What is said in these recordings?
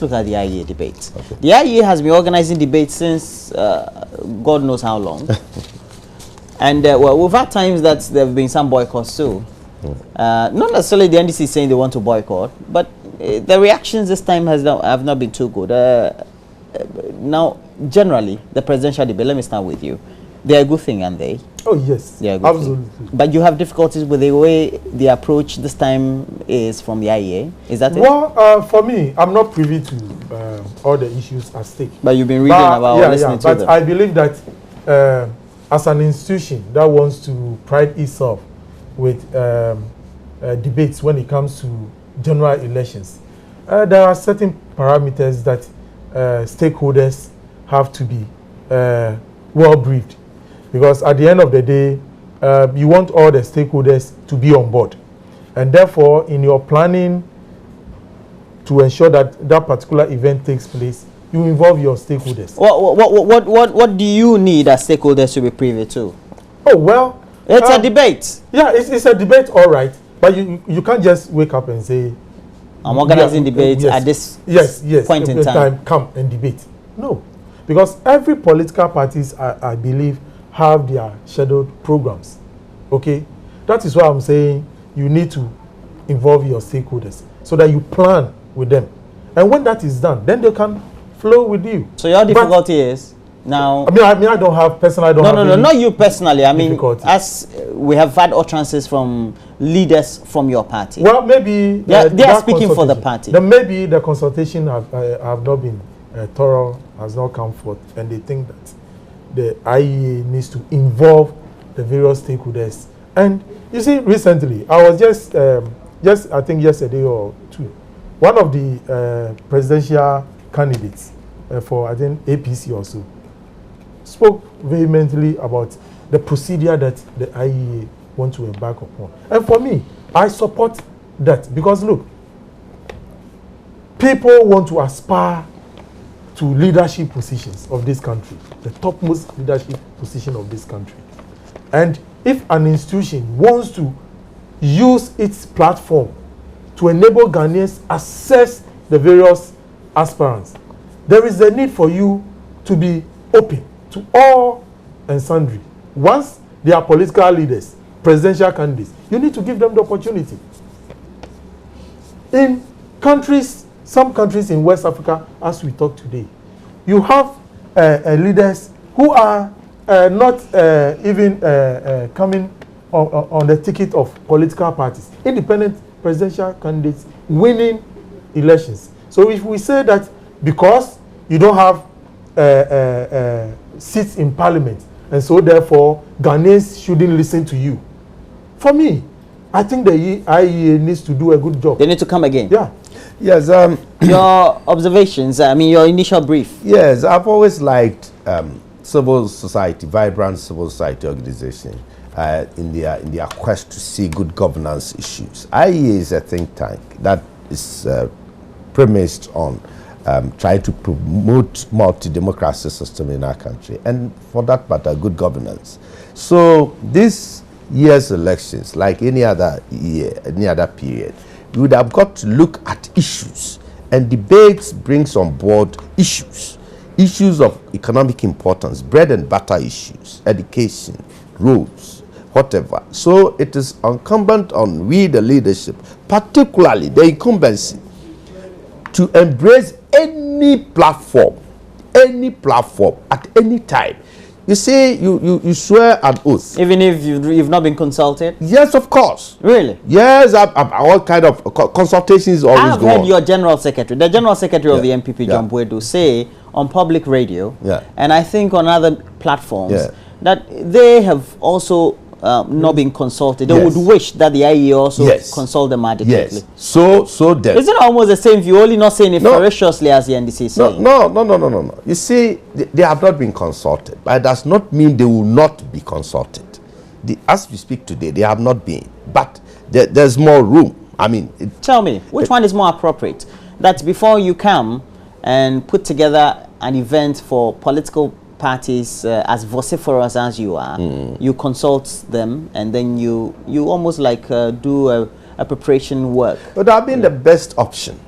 Look at the IEA debate. Okay. The IEA has been organizing debates since God knows how long. And well, we've had times that there have been some boycotts too. Not necessarily the NDC saying they want to boycott, but the reactions this time have not been too good. Now, generally, the presidential debate, let me start with you. They're a good thing, aren't they? Oh, yes. They're a good absolutely thing. But you have difficulties with the way the approach this time is from the IEA. Is that it? Well, for me, I'm not privy to all the issues at stake. But you've been reading about listening to them. But I believe that as an institution that wants to pride itself with debates when it comes to general elections, there are certain parameters that stakeholders have to be well briefed. Because at the end of the day, you want all the stakeholders to be on board. And therefore, in your planning to ensure that that particular event takes place, you involve your stakeholders. What do you need as stakeholders to be privy to? Oh, well... It's a debate. Yeah, it's a debate, all right. But you can't just wake up and say... I'm organizing debates at this point in time. Come and debate. No. Because every political parties, I believe, have their scheduled programs. Okay? That is why I'm saying you need to involve your stakeholders so that you plan with them. And when that is done, then they can flow with you. So your difficulty is now... I mean, I don't have personal... No, not you personally. I mean, as we have had utterances from leaders from your party. Well, maybe... They are speaking for the party. Then maybe the consultation have not been thorough, has not come forth, and they think that the IEA needs to involve the various stakeholders. And you see, recently, I was just I think yesterday or two, one of the presidential candidates for, I think, APC or so, spoke vehemently about the procedure that the IEA want to embark upon. And for me, I support that because, look, people want to aspire to leadership positions of this country, the topmost leadership position of this country. And if an institution wants to use its platform to enable Ghanaians assess the various aspirants, there is a need for you to be open to all and sundry. Once they are political leaders, presidential candidates, you need to give them the opportunity. In countries, some countries in West Africa, as we talk today, you have leaders who are not even coming on the ticket of political parties, independent presidential candidates winning elections. So if we say that because you don't have seats in parliament, and so therefore Ghanaians shouldn't listen to you, for me, I think the IEA needs to do a good job. They need to come again. Yeah. Yes. Your observations, I mean, your initial brief. Yes, I've always liked civil society, vibrant civil society organization in their quest to see good governance issues. IEA is a think tank that is premised on trying to promote multi-democracy system in our country, and for that matter, good governance. So this year's elections, like any other year, any other period, we would have got to look at issues, and debates brings on board issues of economic importance, bread and butter issues, education, roads, whatever. So it is incumbent on we, the leadership, particularly the incumbency, to embrace any platform at any time. You say you swear an oath. Even if you've not been consulted? Yes, of course. Really? Yes, all kind of consultations always go on. I've heard your general secretary, the general secretary of the MPP, John Buedu, say on public radio, and I think on other platforms, that they have also not been consulted. They would wish that the IEA also consult them adequately. Yes. So then, isn't it almost the same view, only not saying it ferociously as the NDC is saying? No. You see, they have not been consulted, but it does not mean they will not be consulted. As we speak today, they have not been, but there's more room. I mean, tell me, which one is more appropriate? That before you come and put together an event for political parties as vociferous as you are, you consult them, and then you almost like do a preparation work. But that would have been the best option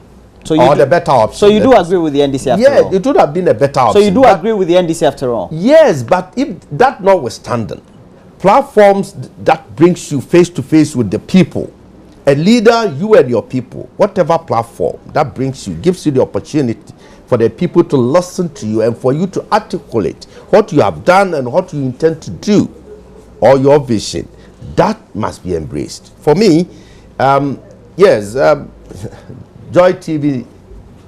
So you or the better option. So you do agree with the NDC after all? Yeah, it would have been a better option. So you do agree with the NDC after all? Yes, but if that notwithstanding, platforms that brings you face to face with the people, a leader, you and your people, whatever platform that brings you, gives you the opportunity for the people to listen to you and for you to articulate what you have done and what you intend to do, or your vision, that must be embraced. For me, yes, Joy TV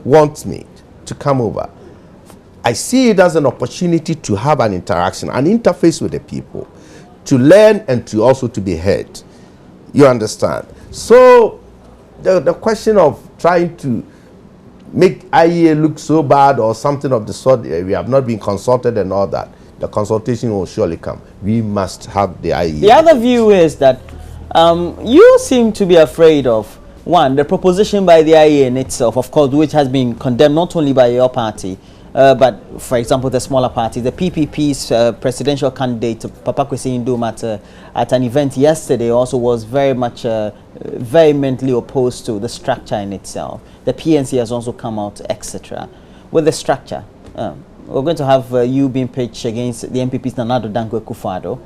wants me to come over. I see it as an opportunity to have an interaction, an interface with the people, to learn and to also to be heard. You understand? So the question of trying to make IEA look so bad or something of the sort, we have not been consulted and all that, the consultation will surely come. We must have the IEA. The other view is that you seem to be afraid of, one, the proposition by the IEA in itself, of course, which has been condemned not only by your party, but, for example, the smaller party, the PPP's presidential candidate, Papa Kwesi Nkrumah, at an event yesterday also was very much vehemently opposed to the structure in itself. The PNC has also come out, etc. With the structure, we're going to have you being pitched against the MPP's Nanado Dankwa Akufo-Addo,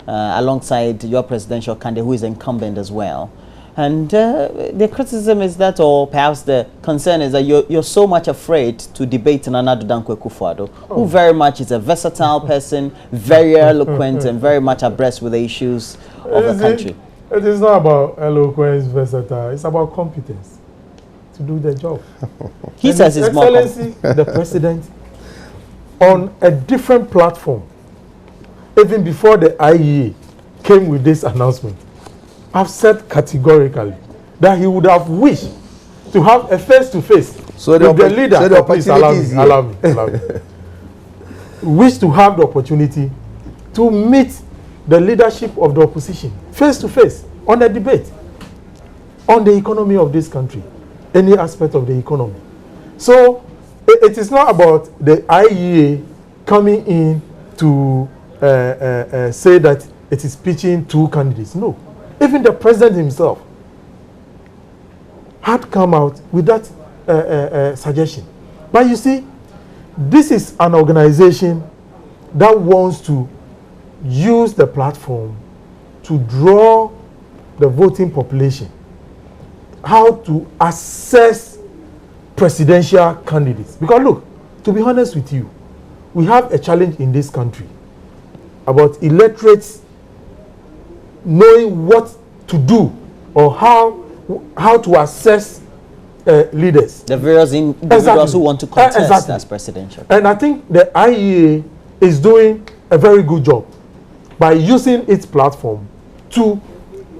alongside your presidential candidate, who is incumbent as well. And the criticism is that, or perhaps the concern is that you're so much afraid to debate Nanado Dankwa Akufo-Addo, who very much is a versatile person, very eloquent, and very much abreast with the issues of the country. It is not about eloquence, versatile. It's about competence to do the job. He and says it's more. Excellency, the president, on a different platform, even before the IEA came with this announcement, I've said categorically that he would have wished to have a face-to-face with the leader. So the please allow me. Wish to have the opportunity to meet the leadership of the opposition face-to-face on a debate on the economy of this country, any aspect of the economy. So it is not about the IEA coming in to say that it is pitching two candidates. No. Even the president himself had come out with that suggestion. But you see, this is an organization that wants to use the platform to draw the voting population, how to assess presidential candidates. Because look, to be honest with you, we have a challenge in this country about electorates knowing what to do or how to assess leaders. The various individuals who want to contest as presidential. And I think the IEA is doing a very good job by using its platform to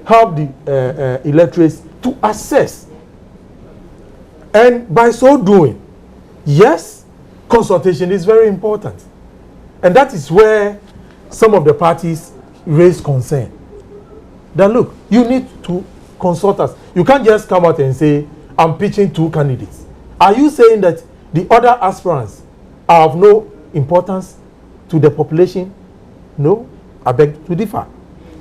help the electorates to assess. And by so doing, yes, consultation is very important. And that is where some of the parties raise concern. That look, you need to consult us. You can't just come out and say, I'm pitching two candidates. Are you saying that the other aspirants are of no importance to the population? No, I beg to differ.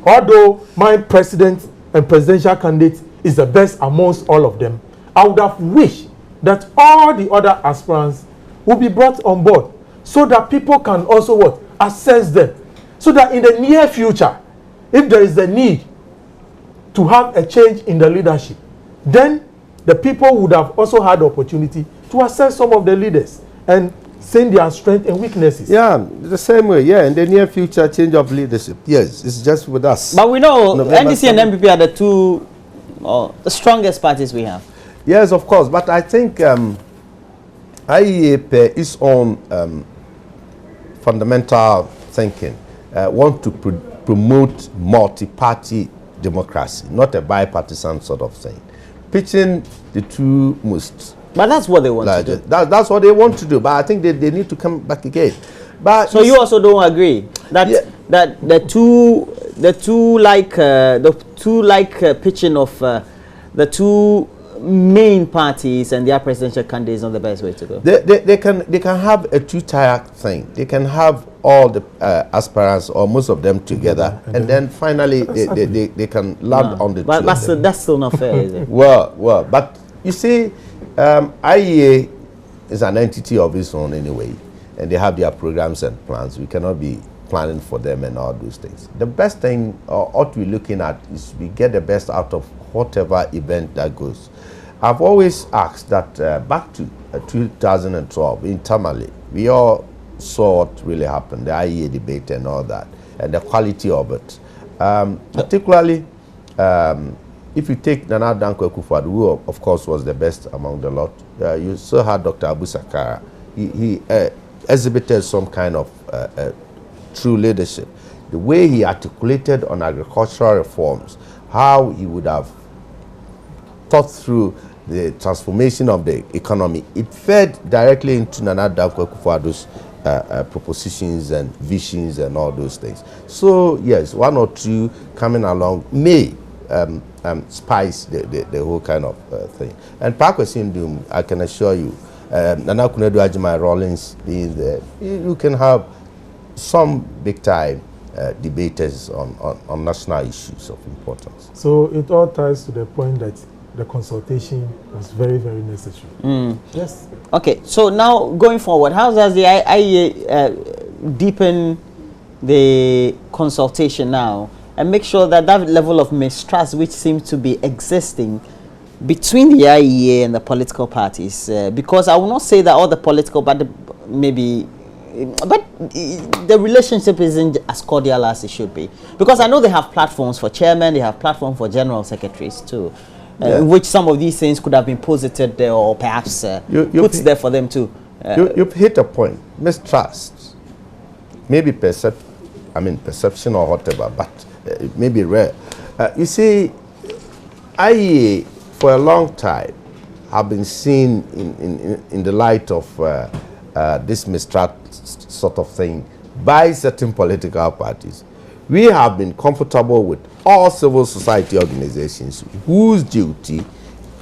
Although my president and presidential candidate is the best amongst all of them, I would have wished that all the other aspirants will be brought on board so that people can also what? Assess them. So that in the near future, if there is a need to have a change in the leadership, then the people would have also had the opportunity to assess some of the leaders and see their strengths and weaknesses. Yeah, the same way. Yeah, in the near future, change of leadership. Yes, it's just with us. But we know NDC and MPP are the two the strongest parties we have. Yes, of course. But I think IEA, per its own fundamental thinking, want to promote multi-party democracy, not a bipartisan sort of thing. Pitching the two most. But that's what they want to do. That's what they want to do. But I think they need to come back again. But so you also don't agree that that the two pitching of the two main parties and their presidential candidates is not the best way to go. They can have a two-tier thing. They can have all the aspirants or most of them together, and then finally they can land on the but two. that's still not fair, is it? Well, but you see, IEA is an entity of its own anyway, and they have their programs and plans. We cannot be planning for them and all those things. The best thing, what we're looking at, is we get the best out of whatever event that goes. I've always asked that back to 2012 in Tamale, we all saw what really happened, the IEA debate and all that, and the quality of it. Particularly, if you take Nana Dankwa Akufo-Addo, who of course was the best among the lot, you still had Dr. Abu Sakara. He exhibited some kind of true leadership. The way he articulated on agricultural reforms, how he would have thought through the transformation of the economy, it fed directly into Nana Dankwa Akufo-Addo's propositions and visions and all those things. So yes, one or two coming along may spice the whole kind of thing. And Pakwesin, I can assure you, Nana Kunedu Ajimai Rawlings being there, you can have some big time debaters on national issues of importance. So it all ties to the point that the consultation was very, very necessary. Yes. Okay, so now going forward, how does the IEA deepen the consultation now and make sure that that level of mistrust which seems to be existing between the IEA and the political parties, because I will not say that all the political, but the relationship isn't as cordial as it should be, because I know they have platforms for chairmen, they have platforms for general secretaries too, in which some of these things could have been posited there or perhaps put there for them too. You've hit a point. Mistrust, maybe perception or whatever, but it may be rare. You see, IEA for a long time have been seen in the light of this mistrust sort of thing by certain political parties. We have been comfortable with all civil society organizations whose duty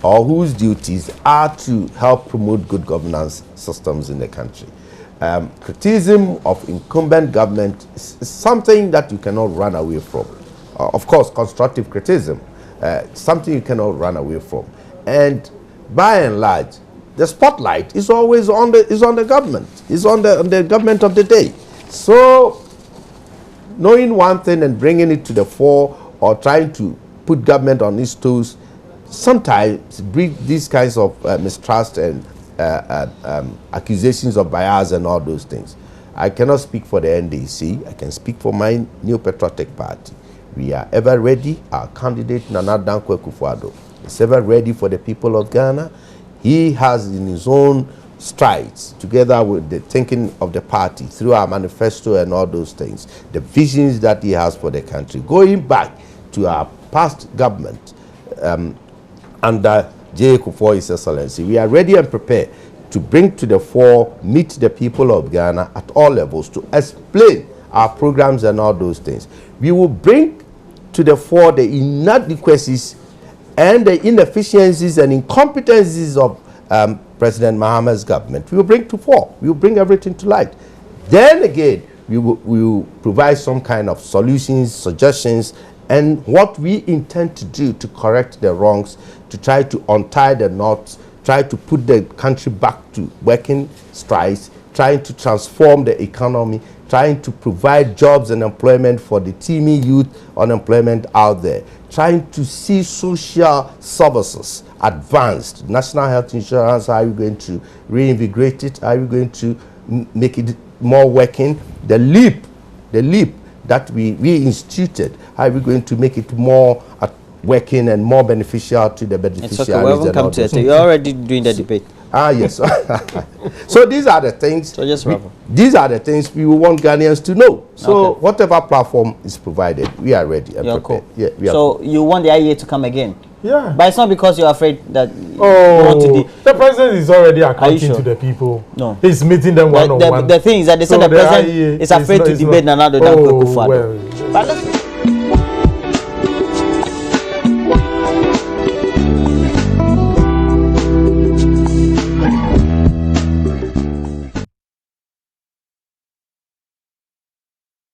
or whose duties are to help promote good governance systems in the country. Criticism of incumbent government is something that you cannot run away from. Of course, constructive criticism, something you cannot run away from. And by and large, the spotlight is always on the government, is on the government of the day. So, knowing one thing and bringing it to the fore, or trying to put government on its toes, sometimes bring these kinds of mistrust and accusations of bias and all those things. I cannot speak for the NDC. I can speak for my New Patriotic Party. We are ever ready. Our candidate, Nana Dankwa Akufo-Addo, is ever ready for the people of Ghana. He has in his own strides, together with the thinking of the party, through our manifesto and all those things, the visions that he has for the country, going back to our past government under J. Kufuor, His Excellency. We are ready and prepared to bring to the fore, meet the people of Ghana at all levels, to explain our programs and all those things. We will bring to the fore the inadequacies and the inefficiencies and incompetencies of President Mahama's government. We will bring to fore. We will bring everything to light. Then again, we will provide some kind of solutions, suggestions, and what we intend to do to correct the wrongs, to try to untie the knots, try to put the country back to working strides, trying to transform the economy, trying to provide jobs and employment for the teeming youth unemployment out there, trying to see social services advanced. National health insurance, how are you going to reinvigorate it? How are you going to make it more working? The leap that we instituted, how are we going to make it more working and more beneficial to the beneficiaries? It's okay, we haven't come to it. You're already doing the debate. Yes. So these are the things. So just these are the things we want Ghanaians to know. So whatever platform is provided, we are ready and prepared. Cool. Yeah, so you want the IEA to come again? Yeah. But it's not because you're afraid that you want to the president is already accounting to the people. No. He's meeting them one-on-one. The thing is that they said the president is afraid to debate Nana Dankwa Akufo-Addo. Well, but let's